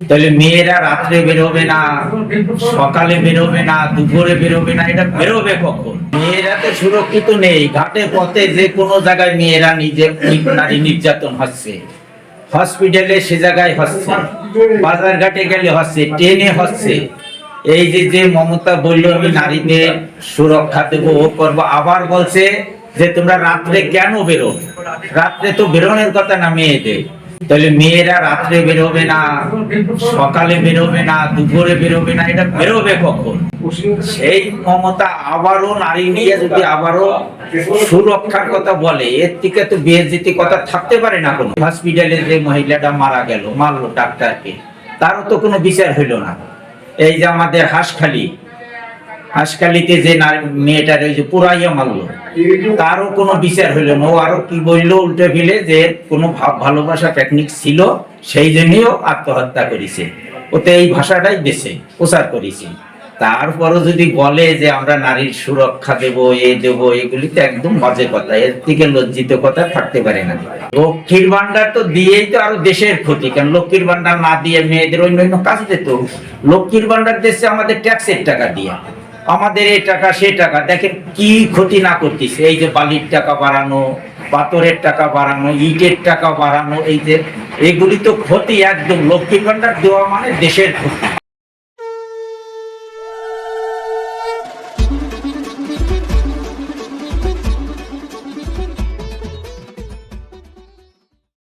তাহলে মেয়েরা রাত্রে বেরোবে না, সকালে বেরোবে না, দুপুরে বেরোবে না, এটা বেরোবে কখন? মেয়েরা তো সুরক্ষিত নেই। ঘাটে পথে যে কোনো জায়গায় মেয়েরা নিজে নারী নির্যাতন হচ্ছে, হসপিটালে সে জায়গায় হচ্ছে, বাজার ঘাটে গেলে হচ্ছে, ট্রেনে হচ্ছে। এই যে যে মমতা বললো আমি নারীদের সুরক্ষা দেবো, ও করবো, আবার বলছে যে তোমরা রাত্রে কেন বেরো? রাত্রে তো বেরোনোর কথা না মেয়েদের। তাহলে মেয়েরা রাত্রে বেরোবে না, সকালে বেরোবে না, দুপুরে বেরোবে না, এটা বেরোবে কখন? সেই মমতা আবারও নারী নিয়ে যদি আবারও সুরক্ষার কথা বলে, এর থেকে তো বেইজ্জতি কথা থাকতে পারে না। কোনো হসপিটালে যে মহিলাটা মারা গেল, মারলো ডাক্তারকে, তারও তো কোনো বিচার হইল না। এই যে আমাদের হাসখালিতে যে মেয়েটার ওই যে পুরাইয়া মারলো, তারও কোনো বিচার হইল না। ও আরো কি বললো উল্টে ফেলে যে কোনো ভালোবাসা টেকনিক ছিল, সেই জন্যই আত্মহত্যা করেছে। ওতে এই ভাষাটাই দেশে প্রচার করেছে। তারপরও যদি বলে যে আমরা নারীর সুরক্ষা দেব, দেবো, এগুলি তো একদম বাজে কথা। এর থেকে লজ্জিত কথা থাকতে পারে না। লক্ষ্মীর ভান্ডার তো দিয়েই তো আরো দেশের ক্ষতি। কারণ লক্ষ্মীর ভান্ডার না দিয়ে মেয়েদের অন্য কাজ দিত। লক্ষ্মীর ভান্ডার দেশে আমাদের ট্যাক্সের টাকা দিয়ে, আমাদের এই টাকা সেই টাকা, দেখেন কি ক্ষতি না করতেছে। এই যে বালির টাকা বাড়ানো, পাথরের টাকা বাড়ানো, ইটের টাকা বাড়ানো, এই যে এগুলি তো ক্ষতি একদম। লক্ষ্মীর ভান্ডার দেওয়া মানে দেশের ক্ষতি।